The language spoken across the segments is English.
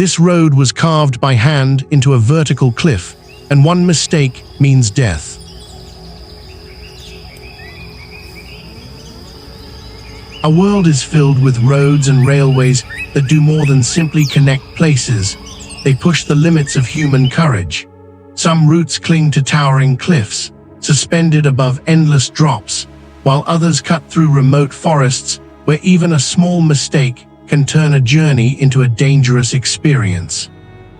This road was carved by hand into a vertical cliff, and one mistake means death. Our world is filled with roads and railways that do more than simply connect places. They push the limits of human courage. Some routes cling to towering cliffs, suspended above endless drops, while others cut through remote forests where even a small mistake can turn a journey into a dangerous experience.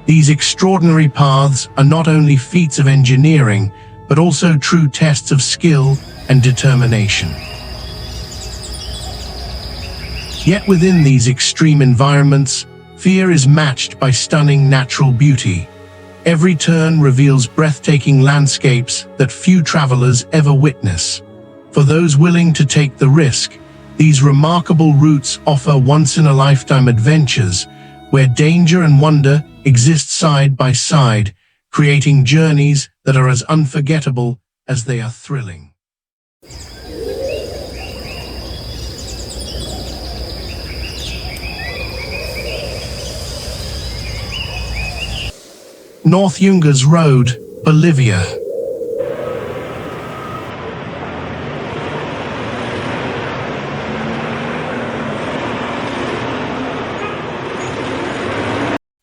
These extraordinary paths are not only feats of engineering, but also true tests of skill and determination. Yet within these extreme environments, fear is matched by stunning natural beauty. Every turn reveals breathtaking landscapes that few travelers ever witness. For those willing to take the risk, these remarkable routes offer once-in-a-lifetime adventures where danger and wonder exist side by side, creating journeys that are as unforgettable as they are thrilling. North Yungas Road, Bolivia.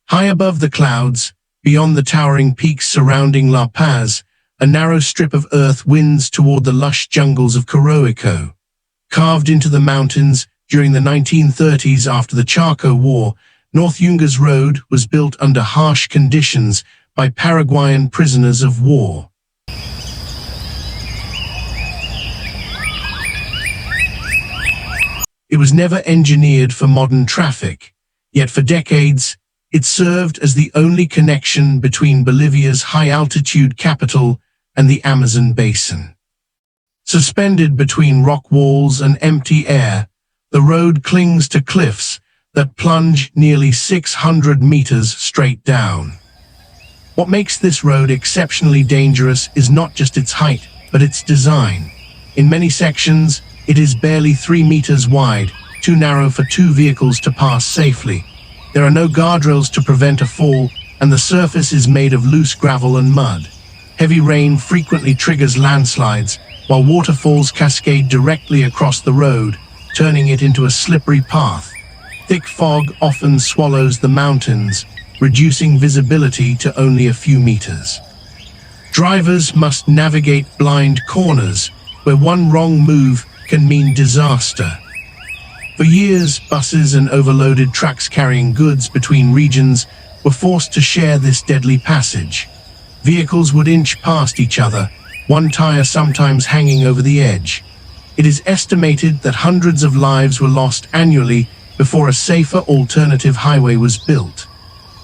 High above the clouds, beyond the towering peaks surrounding La Paz, a narrow strip of earth winds toward the lush jungles of Coroico. Carved into the mountains during the 1930s after the Chaco War, North Yungas Road was built under harsh conditions by Paraguayan prisoners of war. It was never engineered for modern traffic, yet for decades, it served as the only connection between Bolivia's high-altitude capital and the Amazon basin. Suspended between rock walls and empty air, the road clings to cliffs that plunge nearly 600 meters straight down. What makes this road exceptionally dangerous is not just its height, but its design. In many sections, it is barely 3 meters wide, too narrow for 2 vehicles to pass safely. There are no guardrails to prevent a fall, and the surface is made of loose gravel and mud. Heavy rain frequently triggers landslides, while waterfalls cascade directly across the road, turning it into a slippery path. Thick fog often swallows the mountains, reducing visibility to only a few meters. Drivers must navigate blind corners, where one wrong move can mean disaster. For years, buses and overloaded trucks carrying goods between regions were forced to share this deadly passage. Vehicles would inch past each other, one tire sometimes hanging over the edge. It is estimated that hundreds of lives were lost annually before a safer alternative highway was built.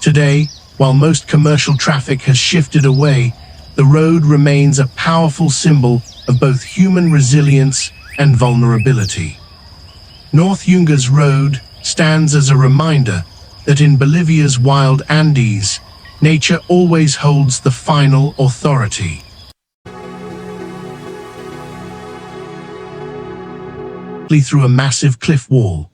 Today, while most commercial traffic has shifted away, the road remains a powerful symbol of both human resilience and vulnerability. North Yungas Road stands as a reminder that in Bolivia's wild Andes, nature always holds the final authority. Through a massive cliff wall.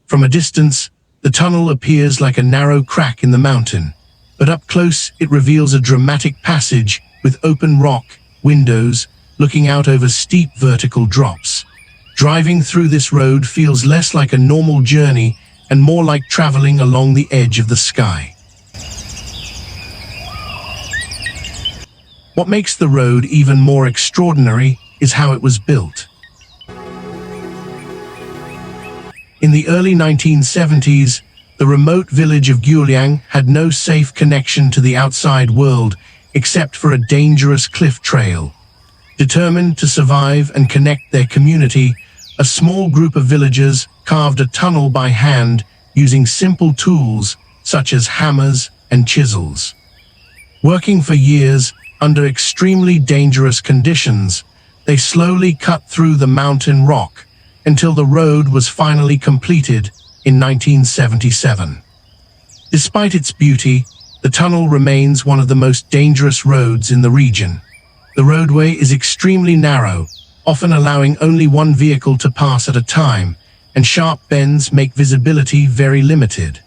From a distance, the tunnel appears like a narrow crack in the mountain, but up close it reveals a dramatic passage with open rock, windows, looking out over steep vertical drops. Driving through this road feels less like a normal journey and more like traveling along the edge of the sky. What makes the road even more extraordinary is how it was built. In the early 1970s, the remote village of Guiliang had no safe connection to the outside world except for a dangerous cliff trail. Determined to survive and connect their community, a small group of villagers carved a tunnel by hand using simple tools such as hammers and chisels. Working for years under extremely dangerous conditions, they slowly cut through the mountain rock until the road was finally completed in 1977. Despite its beauty, the tunnel remains one of the most dangerous roads in the region. The roadway is extremely narrow, often allowing only one vehicle to pass at a time, and sharp bends make visibility very limited.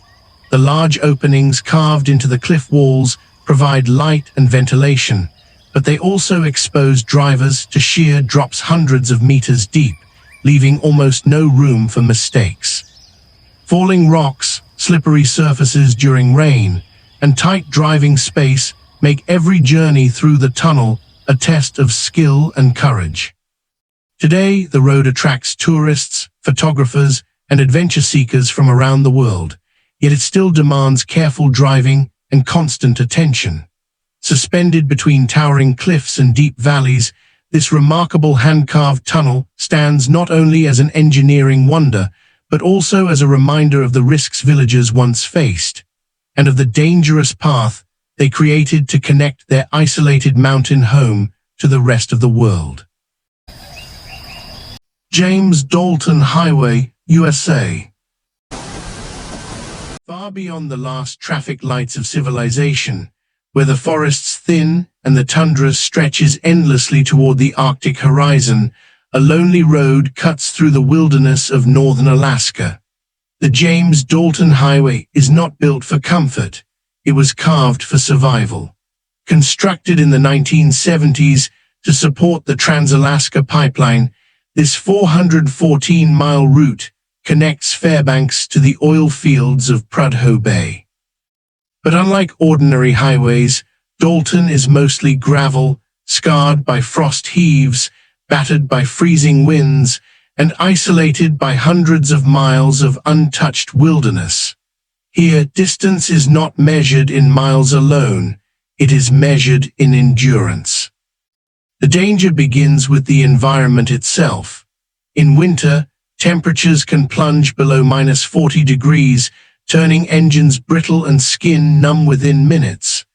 The The large openings carved into the cliff walls provide light and ventilation, but they also expose drivers to sheer drops hundreds of meters deep, leaving almost no room for mistakes. Falling rocks, slippery surfaces during rain, and tight driving space make every journey through the tunnel a test of skill and courage. Today, the road attracts tourists, photographers, and adventure seekers from around the world, yet it still demands careful driving and constant attention. Suspended between towering cliffs and deep valleys, this remarkable hand-carved tunnel stands not only as an engineering wonder, but also as a reminder of the risks villagers once faced, and of the dangerous path they created to connect their isolated mountain home to the rest of the world. James Dalton Highway, USA. Far beyond the last traffic lights of civilization, where the forests thin and the tundra stretches endlessly toward the Arctic horizon, a lonely road cuts through the wilderness of northern Alaska. The James Dalton Highway is not built for comfort, it was carved for survival. Constructed in the 1970s to support the Trans-Alaska Pipeline, this 414-mile route connects Fairbanks to the oil fields of Prudhoe Bay. But unlike ordinary highways, Dalton is mostly gravel, scarred by frost heaves, battered by freezing winds, and isolated by hundreds of miles of untouched wilderness. Here, distance is not measured in miles alone, it is measured in endurance. The danger begins with the environment itself. In winter, temperatures can plunge below -40 degrees, turning engines brittle and skin numb within minutes.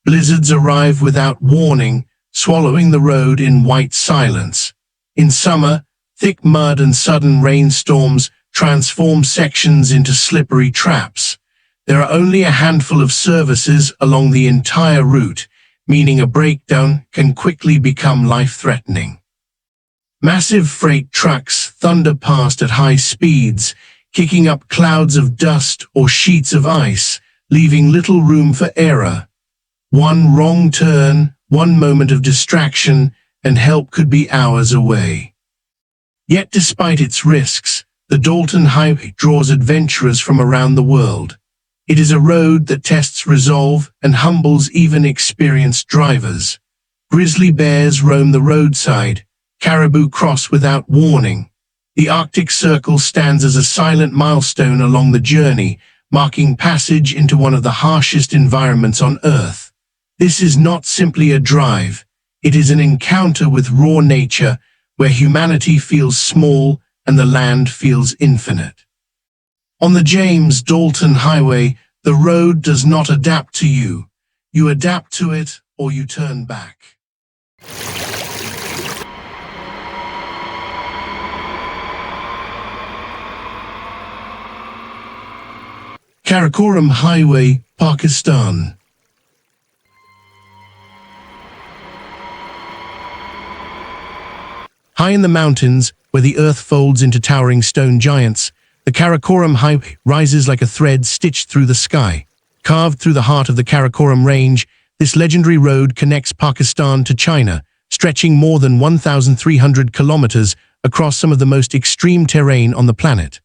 Blizzards arrive without warning, swallowing the road in white silence. In summer, thick mud and sudden rainstorms transform sections into slippery traps. There are only a handful of services along the entire route, meaning a breakdown can quickly become life-threatening. Massive freight trucks thunder past at high speeds, kicking up clouds of dust or sheets of ice, leaving little room for error. One wrong turn, one moment of distraction, and help could be hours away. Yet despite its risks, the Dalton Highway draws adventurers from around the world. It is a road that tests resolve and humbles even experienced drivers. Grizzly bears roam the roadside, caribou cross without warning. The Arctic Circle stands as a silent milestone along the journey, marking passage into one of the harshest environments on Earth. This is not simply a drive, it is an encounter with raw nature, where humanity feels small and the land feels infinite. On the James Dalton Highway, the road does not adapt to you. You adapt to it or you turn back. Karakoram Highway, Pakistan. High in the mountains, where the earth folds into towering stone giants, the Karakoram Highway rises like a thread stitched through the sky. Carved through the heart of the Karakoram Range, this legendary road connects Pakistan to China, stretching more than 1,300 kilometers across some of the most extreme terrain on the planet.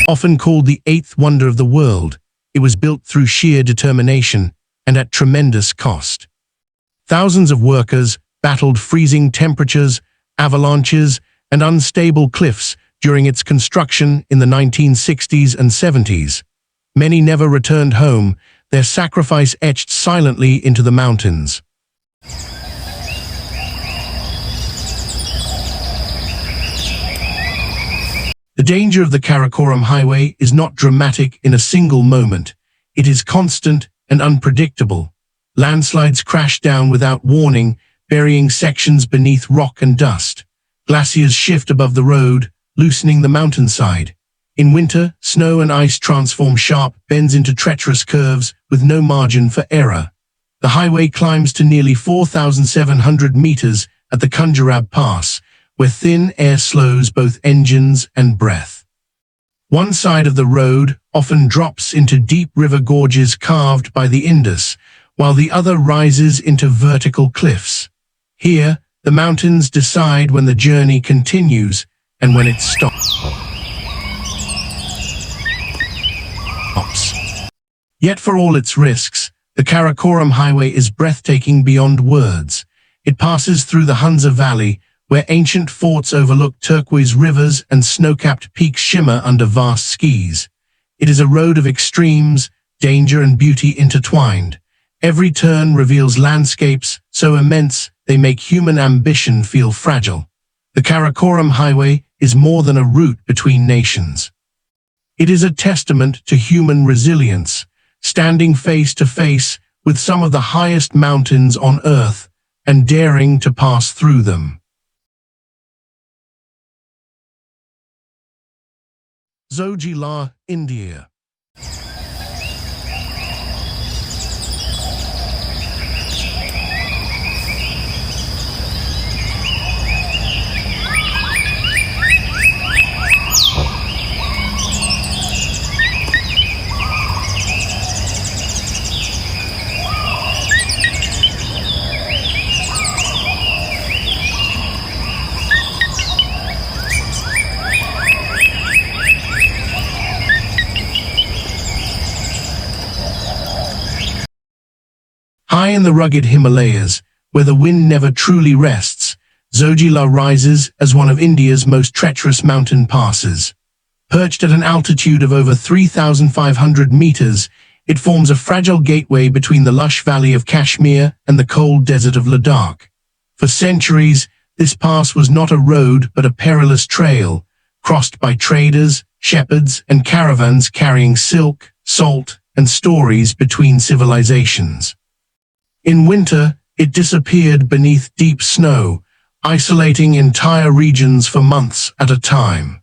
Often called the eighth wonder of the world, it was built through sheer determination and at tremendous cost. Thousands of workers battled freezing temperatures, avalanches, and unstable cliffs during its construction in the 1960s and 70s. Many never returned home, their sacrifice etched silently into the mountains. The danger of the Karakoram Highway is not dramatic in a single moment. It is constant and unpredictable. Landslides crash down without warning, burying sections beneath rock and dust. Glaciers shift above the road, loosening the mountainside. In winter, snow and ice transform sharp bends into treacherous curves with no margin for error. The highway climbs to nearly 4,700 meters at the Khunjerab Pass, where thin air slows both engines and breath. One side of the road often drops into deep river gorges carved by the Indus, while the other rises into vertical cliffs. Here, the mountains decide when the journey continues and when it stops. Yet for all its risks, the Karakoram Highway is breathtaking beyond words. It passes through the Hunza Valley, where ancient forts overlook turquoise rivers and snow-capped peaks shimmer under vast skis. It is a road of extremes, danger and beauty intertwined. Every turn reveals landscapes so immense they make human ambition feel fragile. The Karakoram Highway is more than a route between nations. It is a testament to human resilience, standing face to face with some of the highest mountains on Earth and daring to pass through them. Zojila, India. High in the rugged Himalayas, where the wind never truly rests, Zojila rises as one of India's most treacherous mountain passes. Perched at an altitude of over 3,500 meters, it forms a fragile gateway between the lush valley of Kashmir and the cold desert of Ladakh. For centuries, this pass was not a road but a perilous trail, crossed by traders, shepherds, and caravans carrying silk, salt, and stories between civilizations. In winter, it disappeared beneath deep snow, isolating entire regions for months at a time.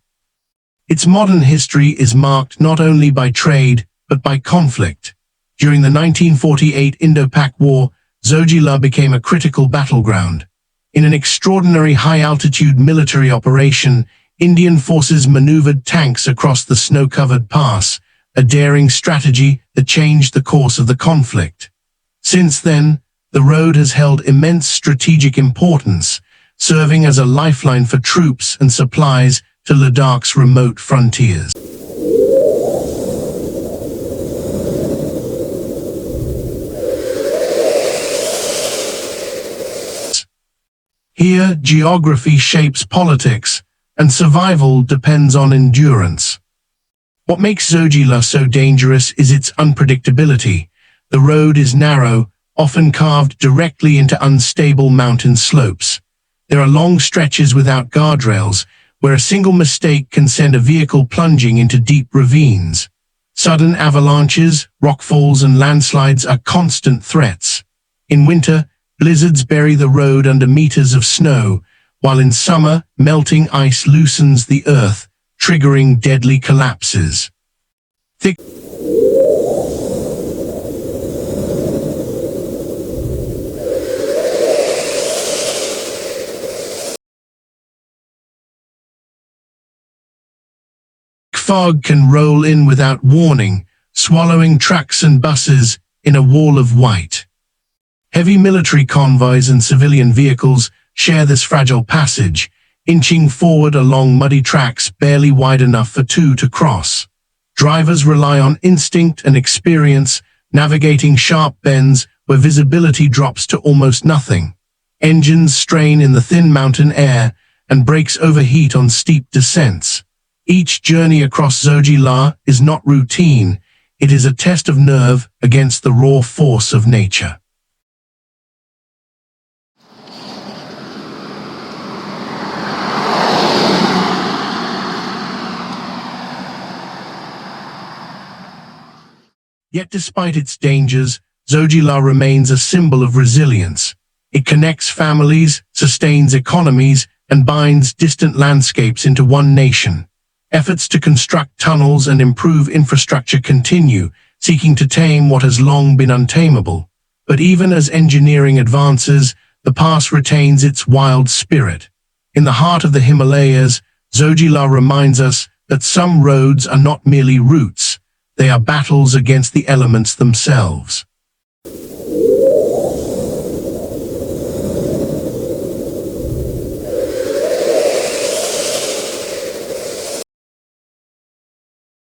Its modern history is marked not only by trade, but by conflict. During the 1948 Indo-Pak War, Zojila became a critical battleground. In an extraordinary high-altitude military operation, Indian forces maneuvered tanks across the snow-covered pass, a daring strategy that changed the course of the conflict. Since then, the road has held immense strategic importance, serving as a lifeline for troops and supplies to Ladakh's remote frontiers. Here, geography shapes politics, and survival depends on endurance. What makes Zojila so dangerous is its unpredictability. The road is narrow, often carved directly into unstable mountain slopes. There are long stretches without guardrails, where a single mistake can send a vehicle plunging into deep ravines. Sudden avalanches, rockfalls, and landslides are constant threats. In winter, blizzards bury the road under meters of snow, while in summer, melting ice loosens the earth, triggering deadly collapses. Thick fog can roll in without warning, swallowing trucks and buses in a wall of white. Heavy military convoys and civilian vehicles share this fragile passage, inching forward along muddy tracks barely wide enough for two to cross. Drivers rely on instinct and experience, navigating sharp bends where visibility drops to almost nothing. Engines strain in the thin mountain air, and brakes overheat on steep descents. Each journey across Zojila is not routine, it is a test of nerve against the raw force of nature. Yet despite its dangers, Zojila remains a symbol of resilience. It connects families, sustains economies, and binds distant landscapes into one nation. Efforts to construct tunnels and improve infrastructure continue, seeking to tame what has long been untamable. But even as engineering advances, the pass retains its wild spirit. In the heart of the Himalayas, Zojila reminds us that some roads are not merely routes, they are battles against the elements themselves.